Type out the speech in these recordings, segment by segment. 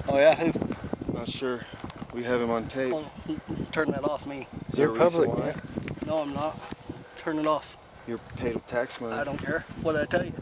Oh yeah, who? Not sure. We have him on tape. Oh, turn that off, me. Is there a reason why? No, I'm not. Turn it off. You're paid with tax money. I don't care. What did I tell you?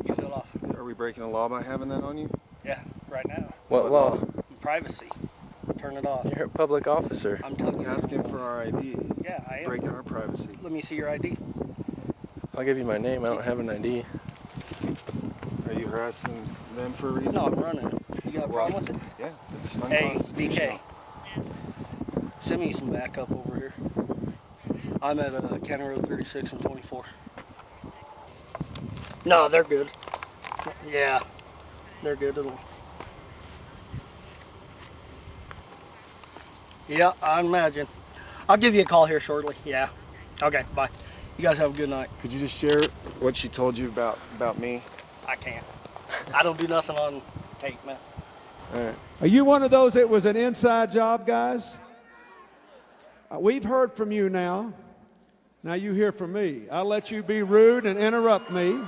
Get it off. Are we breaking a law by having that on you? Yeah, right now. What law? Privacy. Turn it off. You're a public officer. I'm telling you. Asking for our ID. Yeah, I am. Breaking our privacy. Let me see your ID. I'll give you my name. I don't have an ID. Are you harassing them for a reason? No, I'm running. You got a problem with it? Yeah, it's Hey, unconstitutional. BK. Send me some backup over here. I'm at County Road 36 and 24. No, they're good. Yeah, they're good. Yeah, I imagine. I'll give you a call here shortly. Yeah. Okay, bye. You guys have a good night. Could you just share what she told you about me? I can't. I don't do nothing on tape, man. All right. Are you one of those that was an inside job, guys? We've heard from you now. Now you hear from me. I'll let you be rude and interrupt me.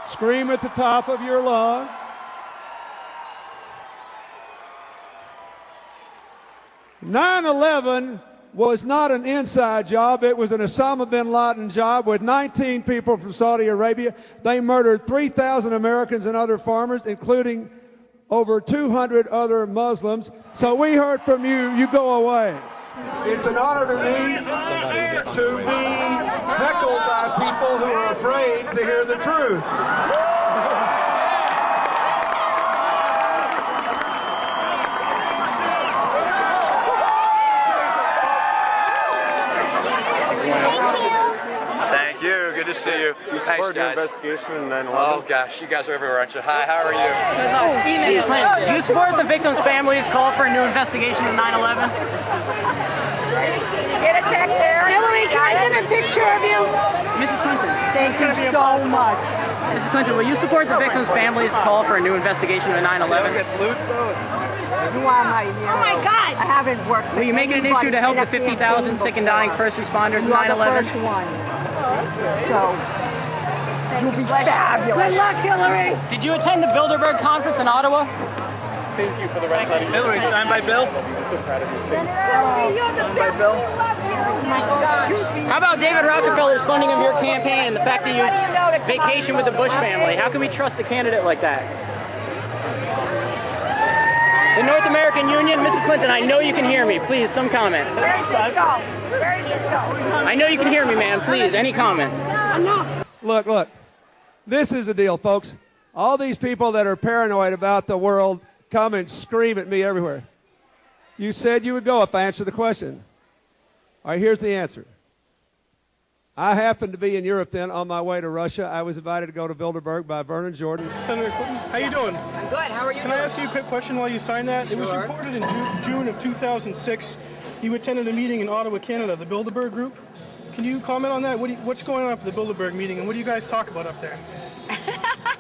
Scream at the top of your lungs. "9/11 was not an inside job. It was an Osama bin Laden job with 19 people from Saudi Arabia. They murdered 3,000 Americans and other farmers, including over 200 other Muslims. So we heard from you. You go away." It's an honor to me to be heckled by people who are afraid to hear the truth. Thank you. Good to see you. Thanks, guys. Investigation in 9/11. Oh gosh, you guys are everywhere, aren't you? Hi, how are you? Mrs. Clinton, do you support the victims' families' call for a new investigation of 9/11? Get it back there. Hillary, can I get a picture of you? Mrs. Clinton. Thank you so much. Mrs. Clinton, will you support the victims' families' call for a new investigation of 9/11? Who am I? Oh my God! I haven't worked. Will you make it an issue to help the 50,000 sick and dying first responders in 9/11? First one. So, you'll be fabulous. Good luck, Hillary. Did you attend the Bilderberg conference in Ottawa? Thank you for the right side. Hillary, signed by Bill. How about David Rockefeller's funding of your campaign and the fact that you vacation with the Bush family? How can we trust a candidate like that? The North American Union, Mrs. Clinton, I know you can hear me. Please, some comment. Where is this go? Where is this go? I know you can hear me, ma'am. Please, any comment. Enough. Look. This is the deal, folks. All these people that are paranoid about the world come and scream at me everywhere. You said you would go if I answered the question. All right, here's the answer. I happened to be in Europe then on my way to Russia. I was invited to go to Bilderberg by Vernon Jordan. Senator Clinton, how you doing? I'm good. How are you Can I ask you a quick question while you sign that? It was reported in June of 2006 you attended a meeting in Ottawa, Canada, the Bilderberg Group. Can you comment on that? What's going on at the Bilderberg meeting, and what do you guys talk about up there?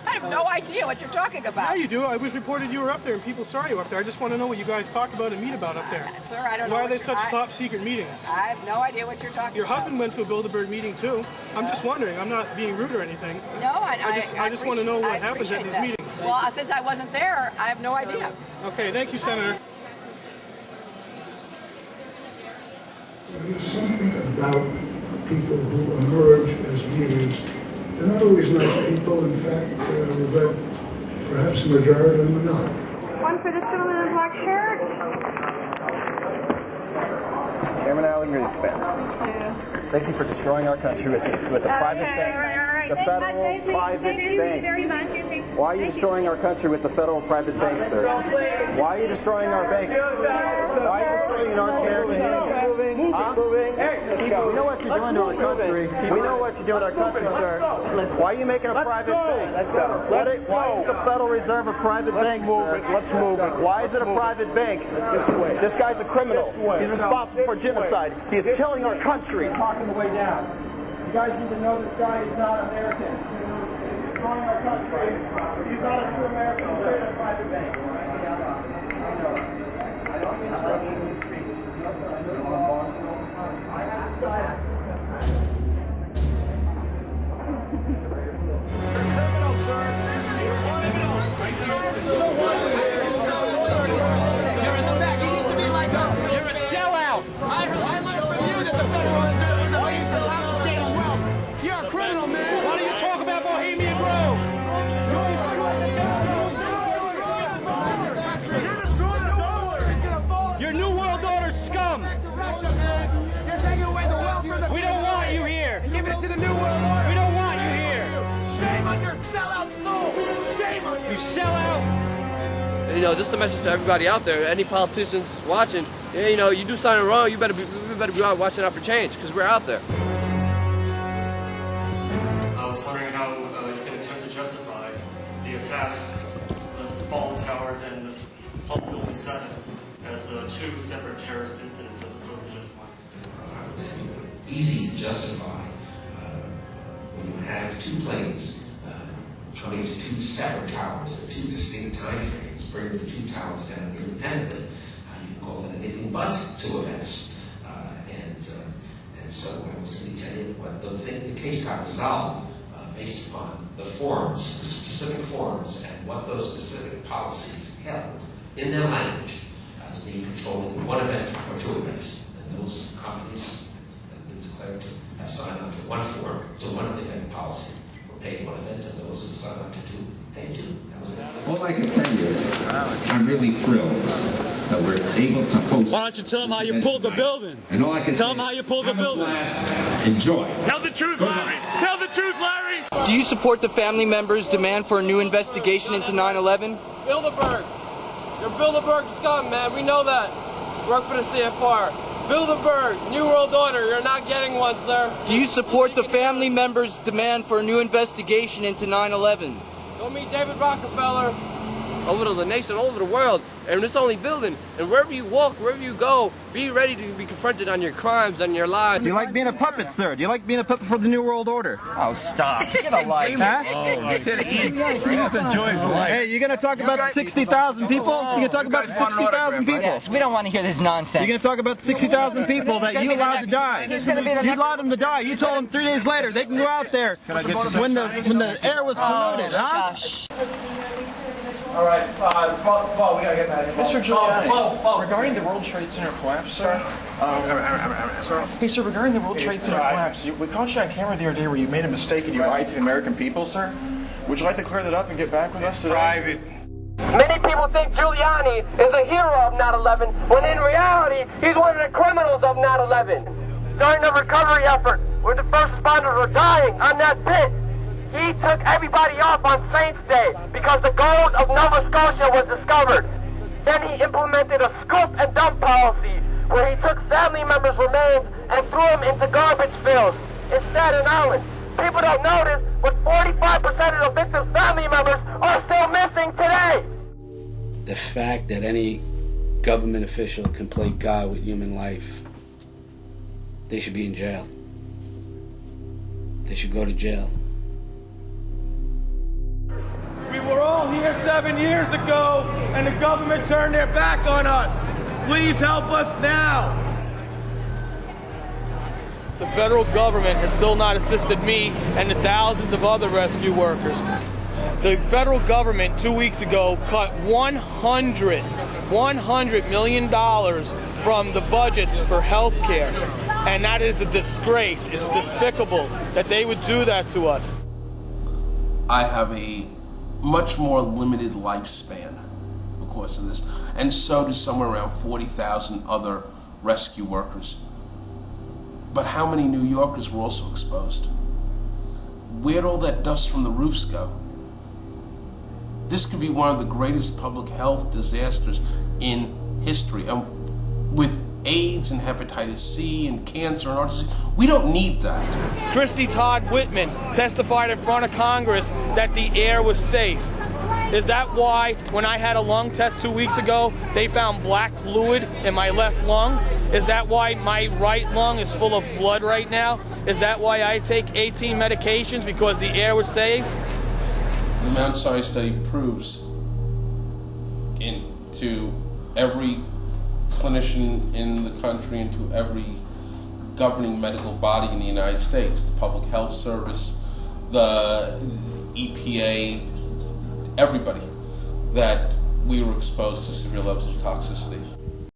I have no idea what you're talking about. Yeah, you do. I was reported you were up there, and people saw you up there. I just want to know what you guys talk about and meet about up there. Sir, I don't know. Why are they such top secret meetings? I have no idea what you're talking about. Your husband went to a Bilderberg meeting too. I'm just wondering. I'm not being rude or anything. No, I just want to know what happens at these meetings. Well, since I wasn't there, I have no idea. Okay, thank you, Senator. There's something about people who emerge as leaders. They're not always nice people. In fact, we've got perhaps the majority of them are not. One for this gentleman in a black shirt. Chairman Allen Greenspan. Thank you. Thank you for destroying our country with the private banks. All right. The federal private banks. Very much. Why are you destroying our country with the federal private banks, sir? Why are you destroying our bank? Why are you destroying our care? Moving. We know what you're doing to our country. We know what you're doing to our country, sir. Why are you making a private bank? Let's go. Why is the Federal Reserve a private bank, sir? Let's move it. Why is it a private bank? This way. This guy's a criminal. He's responsible for genocide. He is killing our country. Talking the way down. You guys need to know this guy is not American. He's destroying our country. He's not a true American. He's a private bank. I don't mean to speak. Criminal, sir. just a message to everybody out there, any politicians watching, you do something wrong, you better be out watching out for change, because we're out there. I was wondering how you can attempt to justify the attacks, the fallen towers and the Pulp Building 7 as two separate terrorist incidents as opposed to just one. I would say easy to justify when you have two planes coming to two separate towers at two distinct time frames, bringing the two towers down independently. You can call that anything but two events. And so I will simply tell you what the case got resolved based upon the forms, the specific forms, and what those specific policies held in their language as being controlling one event or two events. And those companies have been declared to have signed on to one form, to one event policy, or paid one event, and those who signed on to two, paid two. That was it. All I can tell you is I'm really thrilled that we're able to host. Why don't you tell them how you pulled the building? And all I can tell them how you pulled the building. Enjoy. Tell the truth, Larry. Tell the truth, Larry. Do you support the family members' demand for a new investigation into 9/11? Bilderberg. You're Bilderberg scum, man. We know that. Work for the CFR. Bilderberg, New World Order. You're not getting one, sir. Do you support the family members' demand for a new investigation into 9/11? Go meet David Rockefeller. Over to the nation, all over the world, and it's only building. And wherever you walk, wherever you go, be ready to be confronted on your crimes, on your lives. Do you like being a puppet, sir? Do you like being a puppet for the New World Order? Oh, stop. Get a life. Huh? He's gonna eat. He just enjoys life. Hey, you gonna talk about the 60,000 people? You gonna talk about the 60,000 people? Yes, we don't want to hear this nonsense. You're gonna talk about the 60,000 people that you allowed to die. You allowed them to die. You told them 3 days later they can go out there when the air was polluted, huh? Shush. All right, Paul, we gotta get back. Mr. Giuliani, Paul. regarding the World Trade Center collapse, sir. Hey, sir, regarding the World Trade Center collapse, we caught you on camera the other day where you made a mistake and you lied to the American people, sir. Would you like to clear that up and get back with us today? Private. Many people think Giuliani is a hero of 9/11, when in reality, he's one of the criminals of 9/11. During the recovery effort, where the first responders were dying on that pit, he took everybody off on Saints' Day because the gold of Nova Scotia was discovered. Then he implemented a scoop and dump policy where he took family members' remains and threw them into garbage fields in Staten Island. People don't notice, but 45% of the victims' family members are still missing today. The fact that any government official can play God with human life, they should be in jail. They should go to jail. We were all here 7 years ago, and the government turned their back on us. Please help us now. The federal government has still not assisted me and the thousands of other rescue workers. The federal government 2 weeks ago cut $100 million from the budgets for health care. And that is a disgrace. It's despicable that they would do that to us. I have a much more limited lifespan because of this, and so do somewhere around 40,000 other rescue workers. But how many New Yorkers were also exposed? Where'd all that dust from the roofs go? This could be one of the greatest public health disasters in history. And with AIDS and hepatitis C and cancer and heart disease, we don't need that. Christy Todd Whitman testified in front of Congress that the air was safe. Is that why when I had a lung test 2 weeks ago, they found black fluid in my left lung? Is that why my right lung is full of blood right now? Is that why I take 18 medications, because the air was safe? The Mount Sinai study proves to every clinician in the country and to every governing medical body in the United States, the Public Health Service, the EPA, everybody, that we were exposed to severe levels of toxicity.